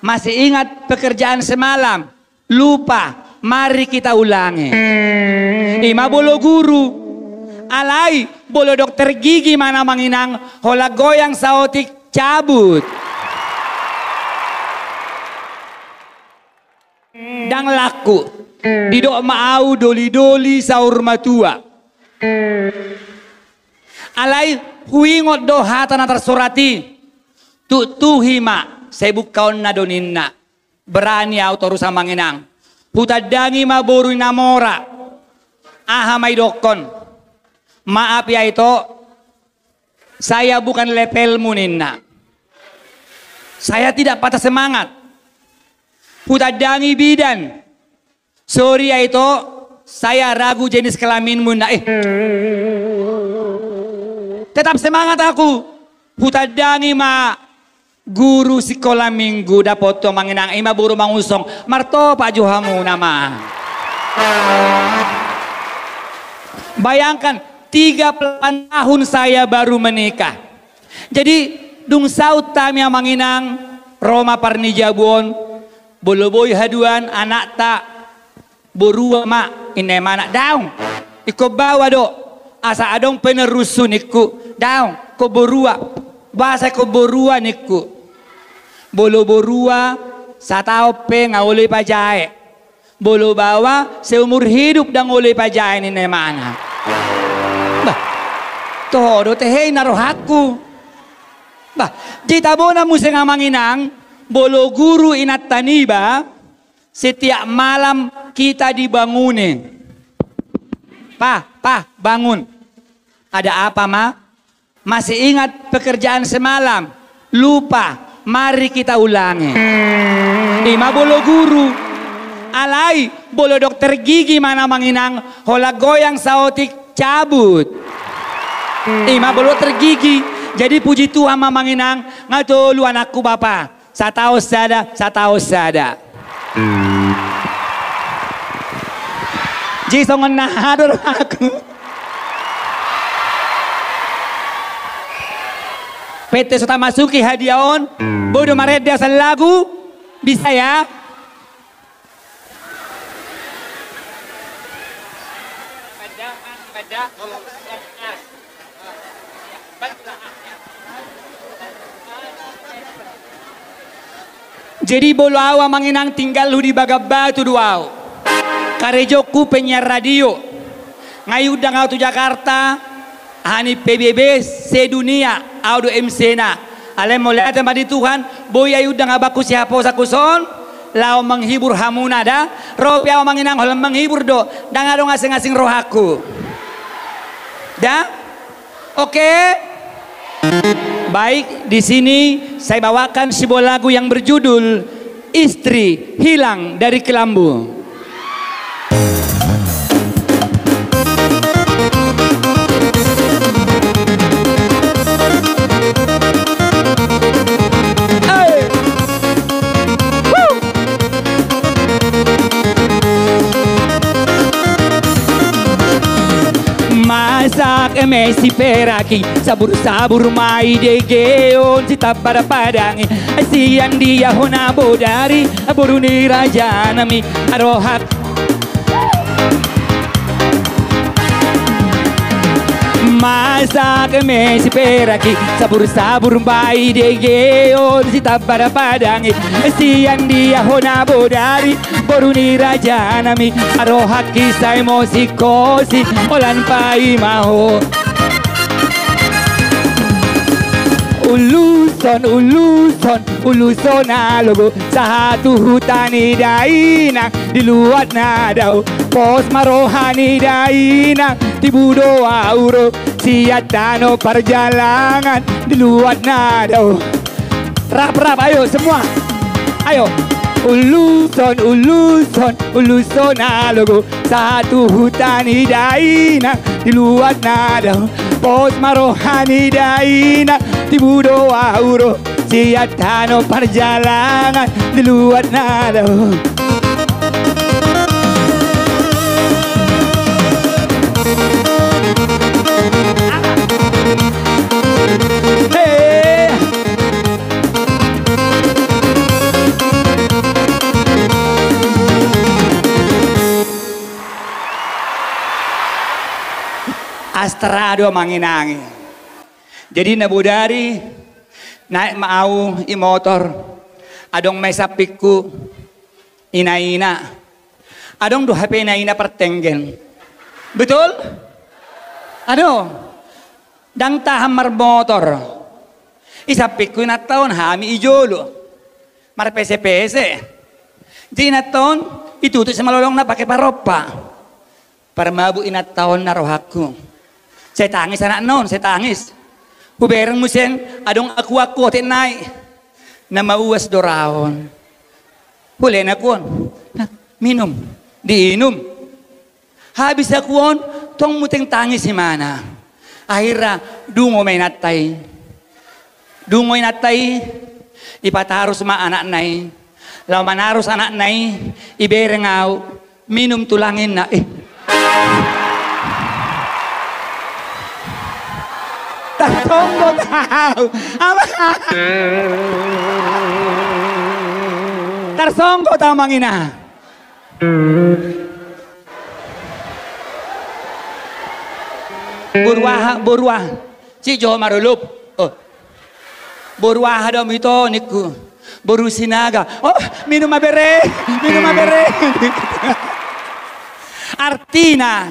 Masih ingat pekerjaan semalam? Lupa, mari kita ulangi. Ima bolo guru, alai bolo dokter gigi mana manginang, hola goyang saotik cabut. Dang laku, didok mau doli-doli saur matua. Alai huingot doha tanah tersurati, tuhima. Saya bukaon na doninna berani auto rusa manginang hutadangi maboru namora aha may dokon maaf ya itu saya bukan levelmu ninna, saya tidak patah semangat hutadangi bidan sorry ya itu saya ragu jenis kelaminmu na tetap semangat aku hutadangi ma guru sekolah minggu dapat to manginang ima buru mangusong marto pajuhamu nama. Bayangkan 38 tahun saya baru menikah. Jadi dung saut tamia manginang Roma parnijabuon boloboy haduan anak tak borua ma ine mana daung iko bawa do asa adong penerusun iku daung ko borua bahasa ko borua niku bolo borua satao pe ngauli pajae bolo bawa seumur hidup dang nguli pajae ni nemana bah todo tehei narohaku bah jita bona muse ngamanginang bolo guru inat taniba setiap malam kita dibangunin pa bangun ada apa ma masih ingat pekerjaan semalam lupa mari kita ulangi. Ima bolo guru, alai bolo dokter gigi mana manginang, hola goyang saotik cabut. Ima bolo dokter gigi, jadi puji Tuhan manginang, ngatolu anakku bapak, satao sada. Jisongan nahador aku. PT Sota Masuki hadiahon bodo mareda asal lagu bisa ya jadi bolo awa manginang tinggal lu di Bagabatu duau karejoku penyiar radio ngayudang auto Jakarta hani PBB sedunia audio MC na alem mulai tempat di Tuhan boy ayu dang abaku siapa sakuson lau menghibur hamuna da roh piawa manginang holam menghibur do dang adong asing-asing roh aku da oke baik di sini saya bawakan sebuah lagu yang berjudul Istri Hilang dari Kelambu. Masak emesi peraki sabur-sabur mai degeon cita pada padangi siang dia hona bodari boruni raja nami arohak masak emesi peraki sabur-sabur mai degeon cita pada padangi siang dia hona bodari boruni raja nami arohak kisah emosi kosi olan pai maho uluson alogo satu hutani daina di luar nadau pos marohani daina di budo auro siatano perjalanan di luar nadau rap ayo semua ayo uluson alogo satu hutani daina di luar nadau pos marohani daina di budo auro siatano perjalanan di luar nadau Astra do manginangi. Jadi nabudari naik mau i motor. Adong may sapikku ina-ina. Adong do HP ina-ina pertenggen. Betul? Ano? Dang tahamar motor. Isapikku na taon hami ijolo. Mar pese-pese. Di na taon ituto sa malolong na pakai paropa. Para mabu inat taon na rohaku. Saya tangis anak non, saya tangis. Huberang museng, adong aku tinay. Na mauwas doraon. Huli na kuon. Minum, diinom. Habis na kuon, tong muting tangis si mana. Akhirnya, dungo may natay. Dungoy natay, ipataros ma anak nay. Law manaros anak nay, iberengaw, minum tulangin na Tarsonggo tao. Tarsonggo tao mangina. Burwah. Si Jo marulup. Oh. Burwah daw ito niku. Buru sinaga. Oh, minum mabere. Artinya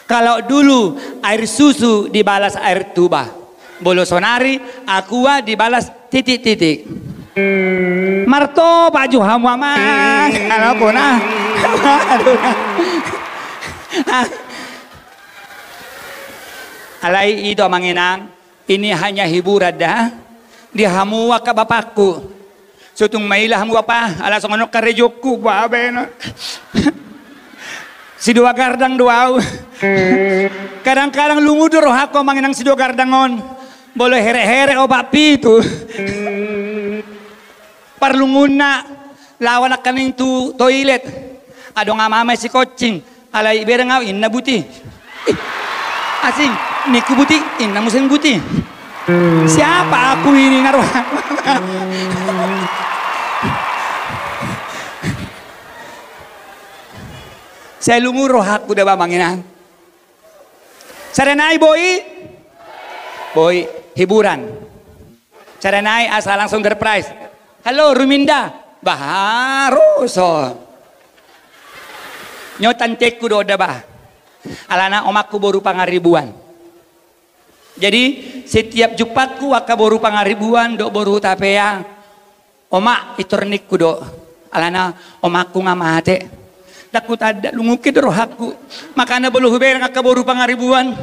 kalau dulu air susu dibalas air tuba, bolosonari aqua dibalas titik-titik. Marto baju hamama, kalau puna, alai itu manginang, ini hanya hiburan dah. Dia hamua ke bapakku, sutung mailah hamua apa, ala songonok karejokku, babena. Si dua gardang doaw. Kadang-kadang lungudur aku manginang si dua gardangon. Boleh here-here obat pitu. Parlunguna lawan kaning tu toilet. Ado nga mama si kucing. Alay berengaw inna buti. Asing niku buti inna musen buti. Siapa aku ini ngaruh? Saya lunguroh aku dah manginang. Saranay boy hiburan. Saranay asal langsung surprise. Halo Ruminda, baharuso. Nyotan tekku do bah. Alana omakku baru pangaribuan. Jadi setiap jupatku waka baru pangaribuan do baru tapea. Omak iturnikku do. Alana omakku ngamate. Takut ada lungukit rohaku makana bolu huber ngakaboru pangaribuan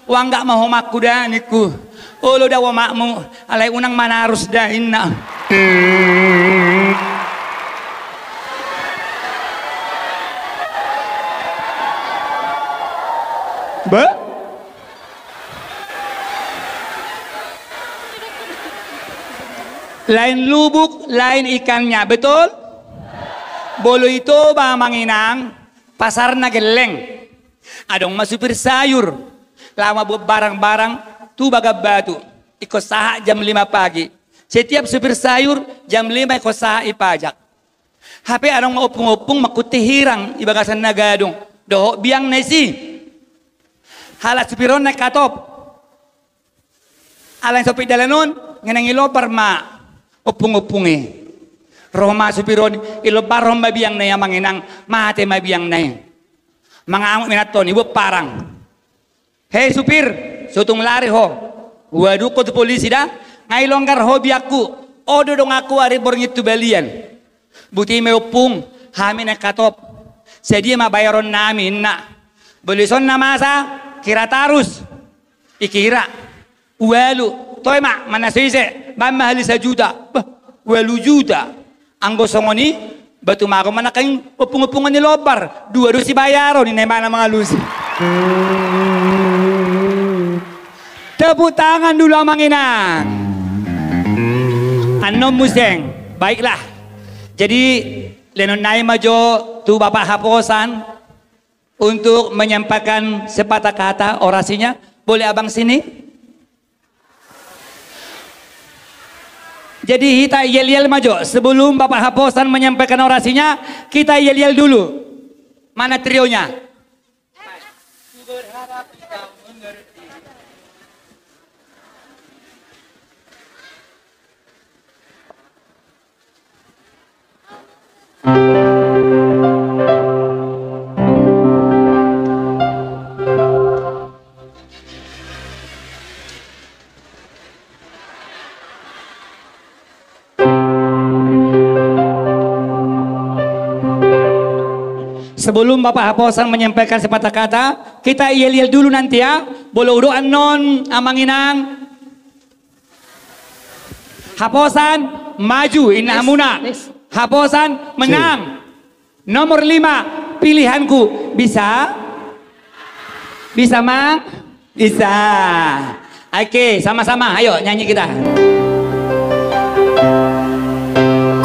uang gak mau makku dah niku olo dawa makmu alai unang mana harus dah inna ba lain lubuk lain ikannya betul. Bolo itu ba manginang pasar na geleng. Adong masupir sayur. Lama buat barang-barang tu baga batu. Iko saha jam 5 pagi. Setiap supir sayur jam 5 iko saha ipajak. HP adong maupung-upung makutihirang ibagasan nagadong. Doho biang nesi. Hala supiron na katop. Alang sopit dalanon ngenangilo parma upung-upungi. Roma supiron ilobar romba biang na yang manginang mate mabiang na yang mga amok minaton ibu parang hei supir sutung lari ho waduh kod polisi dah ngai longgar hobi aku odo dong aku ari borngit tu balian buti meupung hamin katop sedia ma bayaron namin na bolison na masa kira tarus ikira walu toy mak mana sise bamba halisa juta walu juta anggo songoni batu mako mana kaing upung-upungan ni lobar dua dosi bayaro ni nemana mga lusi tepuk tangan dulu manginang ano museng baiklah jadi lenon nai majo tu bapak haposan untuk menyampaikan sepatah kata orasinya boleh abang sini. Jadi kita yel-yel maju sebelum Bapak Haposan menyampaikan orasinya kita yel-yel dulu. Mana trionya? Sebelum Bapak Haposan menyampaikan sepatah kata, kita yel-yel dulu nanti ya. Bolo udo anon amanginang. Haposan maju inamuna. Haposan menang. Nomor 5 pilihanku. Bisa? Bisa Mang? Bisa. Oke, sama-sama. Ayo nyanyi kita.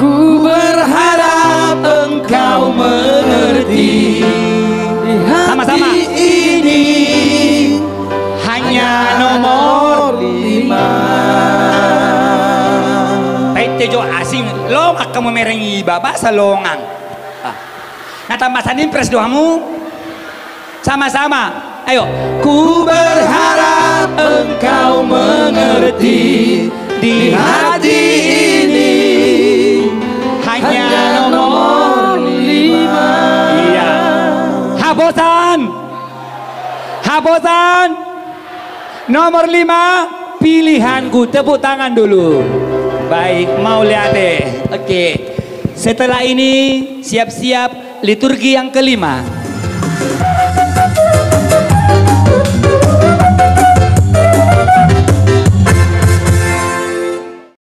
Ku berharap engkau mengerti. Sama-sama. Ini hanya nomor 5. Tejo asing lo kamu merengi bapak salongang. Nah tambah sandin pres doamu. Sama-sama. Ayo. Ku berharap engkau mengerti di hati ini hanya nomor 5. Iya. Haposan. Haposan. Nomor 5 pilihanku. Tepuk tangan dulu. Baik, mau lihat deh. Oke. Setelah ini siap-siap liturgi yang kelima.